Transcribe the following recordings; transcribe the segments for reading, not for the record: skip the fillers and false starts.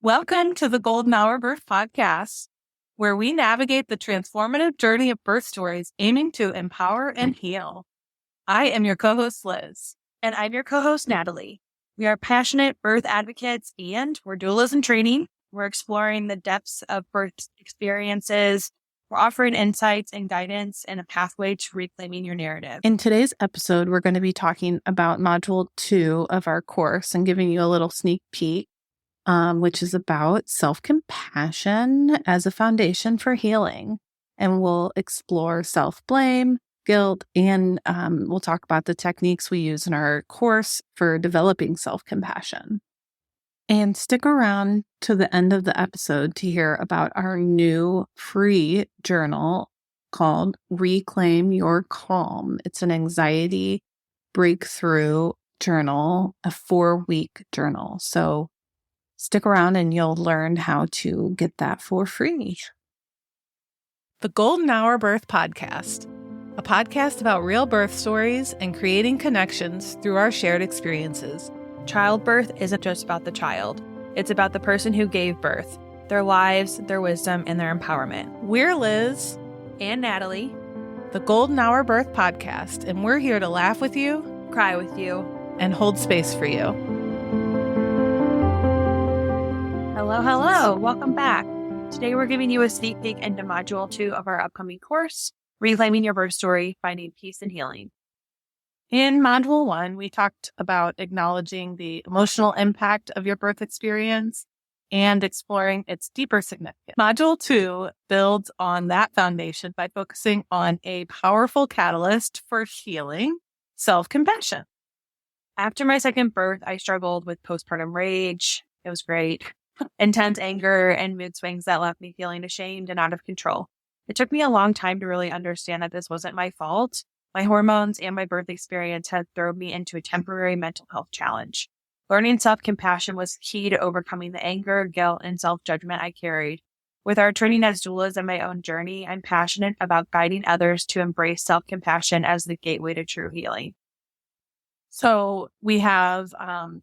Welcome to the Golden Hour Birth Podcast, where we navigate the transformative journey of birth stories aiming to empower and heal. I am your co-host, Liz. And I'm your co-host, Natalie. We are passionate birth advocates and we're doulas in training. We're exploring the depths of birth experiences. We're offering insights and guidance and a pathway to reclaiming your narrative. In today's episode, we're going to be talking about Module 2 of our course and giving you a little sneak peek, which is about self-compassion as a foundation for healing. And we'll explore self-blame, guilt, and we'll talk about the techniques we use in our course for developing self-compassion. And stick around to the end of the episode to hear about our new free journal called Reclaim Your Calm. It's an anxiety breakthrough journal, a 4-week journal. So stick around and you'll learn how to get that for free. The Golden Hour Birth Podcast, a podcast about real birth stories and creating connections through our shared experiences. Childbirth isn't just about the child. It's about the person who gave birth, their lives, their wisdom, and their empowerment. We're Liz and Natalie, the Golden Hour Birth Podcast, and we're here to laugh with you, cry with you, and hold space for you. Hello. Welcome back. Today we're giving you a sneak peek into Module 2 of our upcoming course, Reclaiming Your Birth Story, Finding Peace and Healing. In Module 1, we talked about acknowledging the emotional impact of your birth experience and exploring its deeper significance. Module 2 builds on that foundation by focusing on a powerful catalyst for healing, self-compassion. After my second birth, I struggled with postpartum rage. It was great. Intense anger and mood swings that left me feeling ashamed and out of control. It took me a long time to really understand that this wasn't my fault. My hormones and my birth experience had thrown me into a temporary mental health challenge. Learning self-compassion was key to overcoming the anger, guilt, and self-judgment I carried. With our training as doulas and my own journey, I'm passionate about guiding others to embrace self-compassion as the gateway to true healing. So we have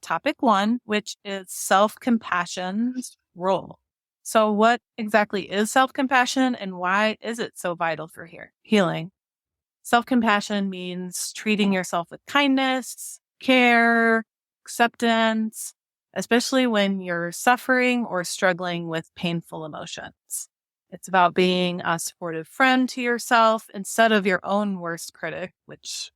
topic 1, which is self-compassion's role. So what exactly is self-compassion and why is it so vital for healing? Self-compassion means treating yourself with kindness, care, acceptance, especially when you're suffering or struggling with painful emotions. It's about being a supportive friend to yourself instead of your own worst critic, which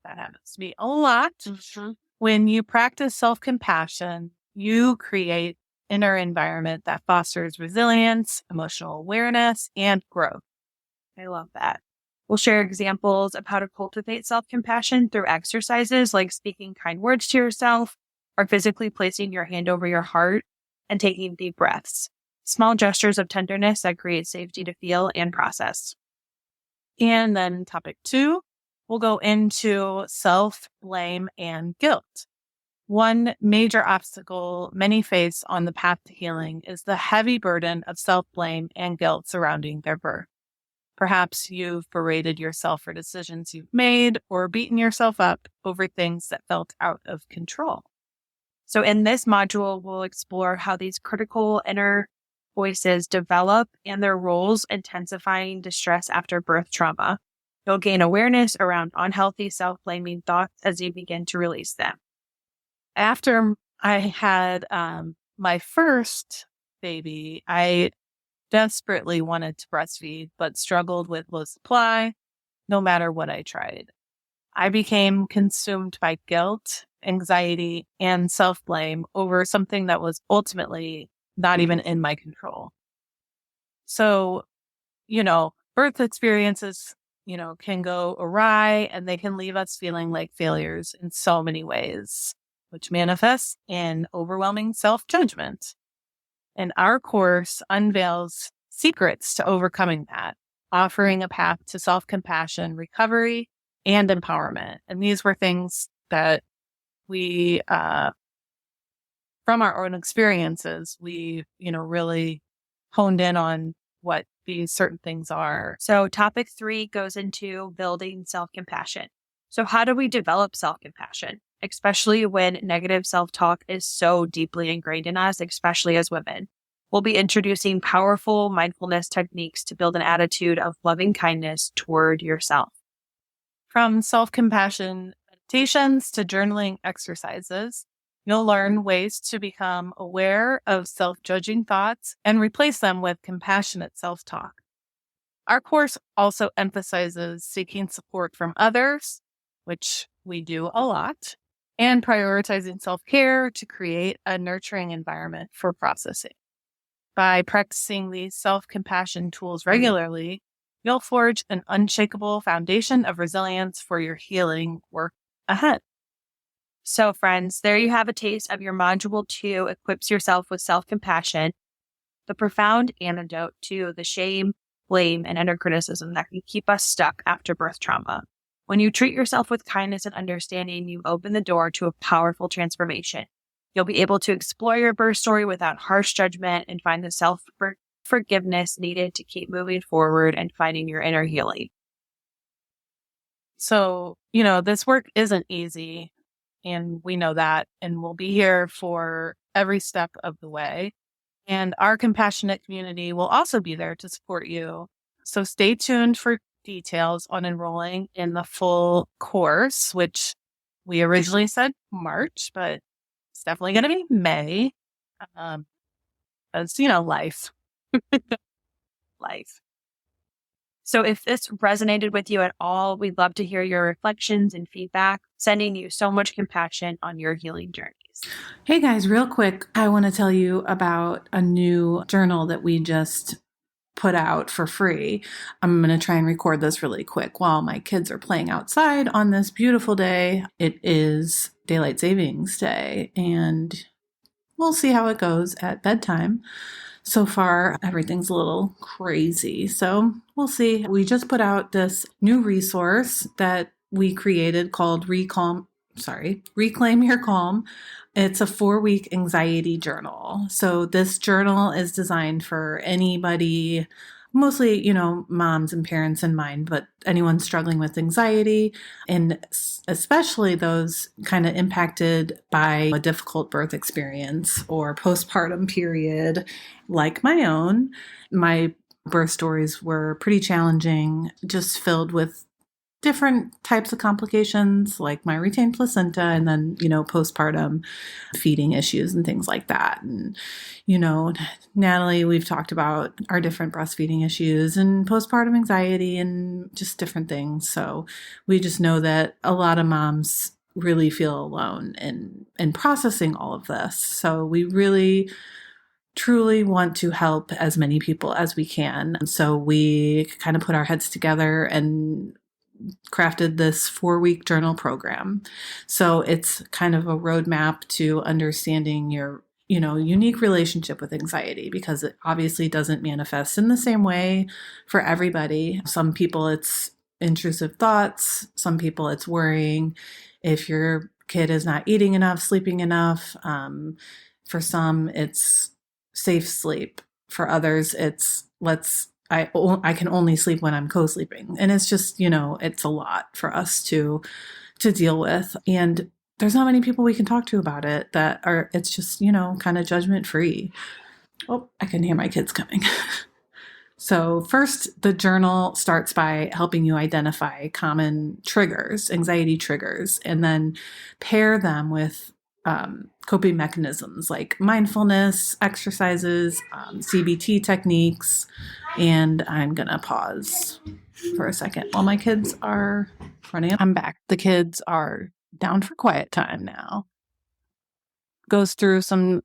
that happens to me a lot. Mm-hmm. When you practice self-compassion, you create an inner environment that fosters resilience, emotional awareness, and growth. I love that. We'll share examples of how to cultivate self-compassion through exercises like speaking kind words to yourself or physically placing your hand over your heart and taking deep breaths. Small gestures of tenderness that create safety to feel and process. And then topic 2, we'll go into self-blame and guilt. One major obstacle many face on the path to healing is the heavy burden of self-blame and guilt surrounding their birth. Perhaps you've berated yourself for decisions you've made or beaten yourself up over things that felt out of control. So in this module, we'll explore how these critical inner voices develop and their roles intensifying distress after birth trauma. You'll gain awareness around unhealthy self-blaming thoughts as you begin to release them. After I had my first baby, I desperately wanted to breastfeed, but struggled with low supply no matter what I tried. I became consumed by guilt, anxiety, and self-blame over something that was ultimately not even in my control. So, birth experiences, can go awry and they can leave us feeling like failures in so many ways, which manifests in overwhelming self-judgment. And our course unveils secrets to overcoming that, offering a path to self-compassion, recovery, and empowerment. And these were things that we, from our own experiences, we, really honed in on what these certain things are. So topic 3 goes into building self-compassion. So how do we develop self-compassion? especially when negative self-talk is so deeply ingrained in us, especially as women. We'll be introducing powerful mindfulness techniques to build an attitude of loving kindness toward yourself. From self-compassion meditations to journaling exercises, you'll learn ways to become aware of self-judging thoughts and replace them with compassionate self-talk. Our course also emphasizes seeking support from others, which we do a lot, and prioritizing self-care to create a nurturing environment for processing. By practicing these self-compassion tools regularly, you'll forge an unshakable foundation of resilience for your healing work ahead. So, friends, there you have a taste of your Module 2 equips yourself with self-compassion, the profound antidote to the shame, blame, and inner criticism that can keep us stuck after birth trauma. When you treat yourself with kindness and understanding, you open the door to a powerful transformation. You'll be able to explore your birth story without harsh judgment and find the self-forgiveness needed to keep moving forward and finding your inner healing. So, this work isn't easy, and we know that, and we'll be here for every step of the way. And our compassionate community will also be there to support you. So stay tuned for details on enrolling in the full course, which we originally said March, but it's definitely going to be May. As life. Life. So if this resonated with you at all, we'd love to hear your reflections and feedback, sending you so much compassion on your healing journeys. Hey guys, real quick, I want to tell you about a new journal that we just put out for free. I'm going to try and record this really quick while my kids are playing outside on this beautiful day. It is Daylight Savings Day, and we'll see how it goes at bedtime. So far, everything's a little crazy, so we'll see. We just put out this new resource that we created called Reclaim Your Calm. It's a 4-week anxiety journal. So this journal is designed for anybody, mostly, moms and parents in mind, but anyone struggling with anxiety, and especially those kind of impacted by a difficult birth experience or postpartum period, like my own. My birth stories were pretty challenging, just filled with different types of complications like my retained placenta and then, postpartum feeding issues and things like that. And, Natalie, we've talked about our different breastfeeding issues and postpartum anxiety and just different things. So we just know that a lot of moms really feel alone in processing all of this. So we really truly want to help as many people as we can. And so we kind of put our heads together and crafted this 4-week journal program. So it's kind of a roadmap to understanding your, unique relationship with anxiety, because it obviously doesn't manifest in the same way for everybody. Some people it's intrusive thoughts. Some people it's worrying if your kid is not eating enough, sleeping enough. For some, it's safe sleep. For others, it's I can only sleep when I'm co-sleeping. And it's just, it's a lot for us to deal with. And there's not many people we can talk to about it it's just, kind of judgment free. Oh, I can hear my kids coming. So first, the journal starts by helping you identify common triggers, anxiety triggers, and then pair them with coping mechanisms like mindfulness exercises, CBT techniques. And I'm going to pause for a second while my kids are running. I'm back. The kids are down for quiet time now. Goes through some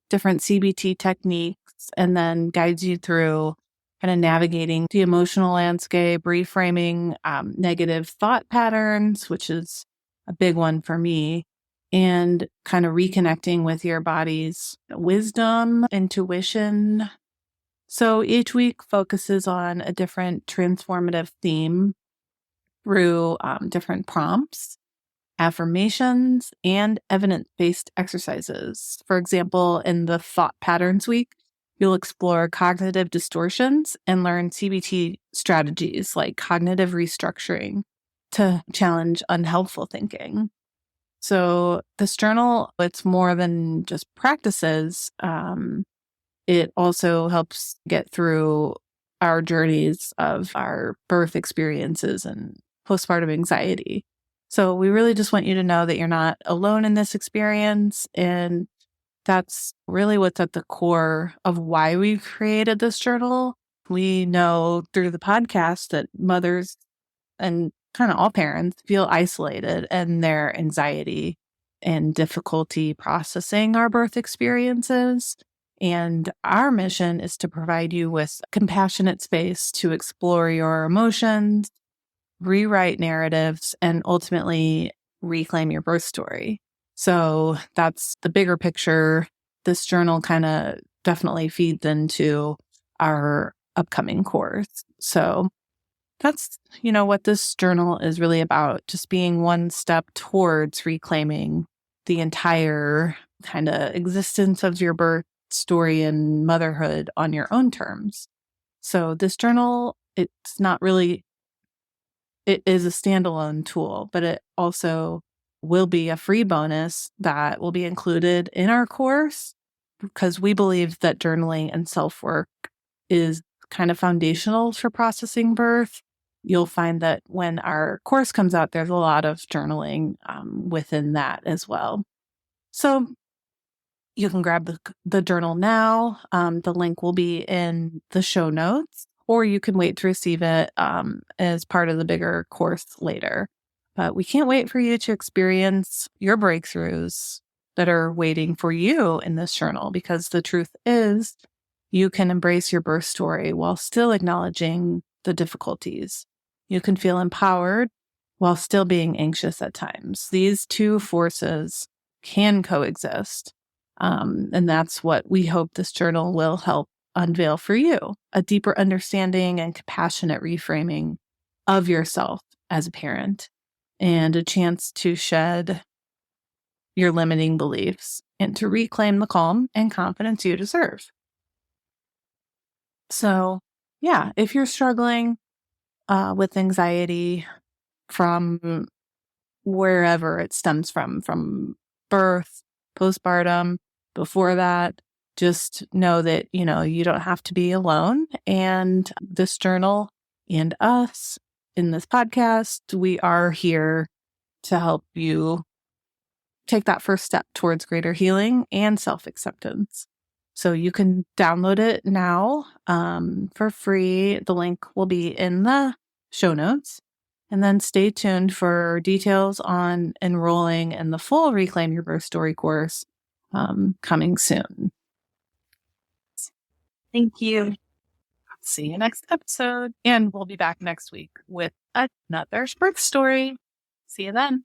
different CBT techniques and then guides you through kind of navigating the emotional landscape, reframing negative thought patterns, which is a big one for me, and kind of reconnecting with your body's wisdom, intuition. So each week focuses on a different transformative theme through different prompts, affirmations, and evidence-based exercises. For example, in the Thought Patterns Week, you'll explore cognitive distortions and learn CBT strategies like cognitive restructuring to challenge unhelpful thinking. So this journal, it's more than just practices. It also helps get through our journeys of our birth experiences and postpartum anxiety. So we really just want you to know that you're not alone in this experience. And that's really what's at the core of why we created this journal. We know through the podcast that mothers and kind of all parents feel isolated in their anxiety and difficulty processing our birth experiences. And our mission is to provide you with compassionate space to explore your emotions, rewrite narratives, and ultimately reclaim your birth story. So that's the bigger picture. This journal kind of definitely feeds into our upcoming course. So that's, what this journal is really about, just being one step towards reclaiming the entire kind of existence of your birth story and motherhood on your own terms. So this journal, it is a standalone tool, but it also will be a free bonus that will be included in our course because we believe that journaling and self-work is kind of foundational for processing birth. You'll find that when our course comes out, there's a lot of journaling within that as well. So you can grab the journal now. The link will be in the show notes, or you can wait to receive it as part of the bigger course later. But we can't wait for you to experience your breakthroughs that are waiting for you in this journal, because the truth is you can embrace your birth story while still acknowledging the difficulties. You can feel empowered while still being anxious at times. These two forces can coexist. And that's what we hope this journal will help unveil for you, a deeper understanding and compassionate reframing of yourself as a parent, and a chance to shed your limiting beliefs and to reclaim the calm and confidence you deserve. So, yeah, if you're struggling with anxiety from wherever it stems from birth, postpartum, before that, just know that, you don't have to be alone. And this journal and us in this podcast, we are here to help you take that first step towards greater healing and self-acceptance. So you can download it now for free. The link will be in the show notes. And then stay tuned for details on enrolling in the full Reclaim Your Birth Story course coming soon. Thank you. See you next episode. And we'll be back next week with another birth story. See you then.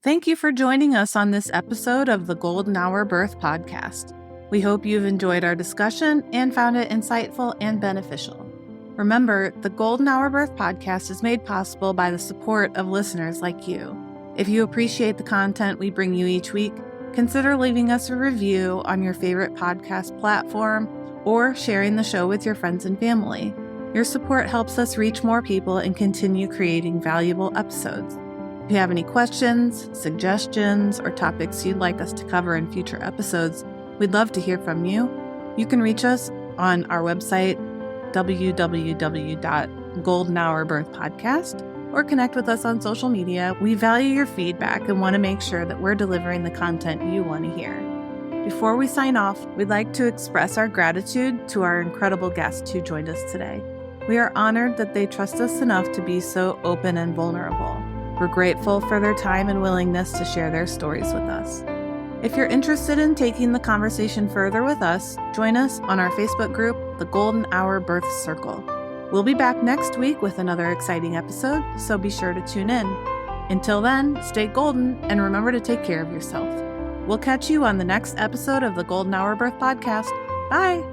Thank you for joining us on this episode of the Golden Hour Birth Podcast. We hope you've enjoyed our discussion and found it insightful and beneficial. Remember, the Golden Hour Birth Podcast is made possible by the support of listeners like you. If you appreciate the content we bring you each week, consider leaving us a review on your favorite podcast platform or sharing the show with your friends and family. Your support helps us reach more people and continue creating valuable episodes. If you have any questions, suggestions, or topics you'd like us to cover in future episodes, we'd love to hear from you. You can reach us on our website, www.goldenhourbirthpodcast, or connect with us on social media. We value your feedback and want to make sure that we're delivering the content you want to hear. Before we sign off, we'd like to express our gratitude to our incredible guests who joined us today. We are honored that they trust us enough to be so open and vulnerable. We're grateful for their time and willingness to share their stories with us. If you're interested in taking the conversation further with us, join us on our Facebook group, The Golden Hour Birth Circle. We'll be back next week with another exciting episode, so be sure to tune in. Until then, stay golden and remember to take care of yourself. We'll catch you on the next episode of the Golden Hour Birth Podcast. Bye!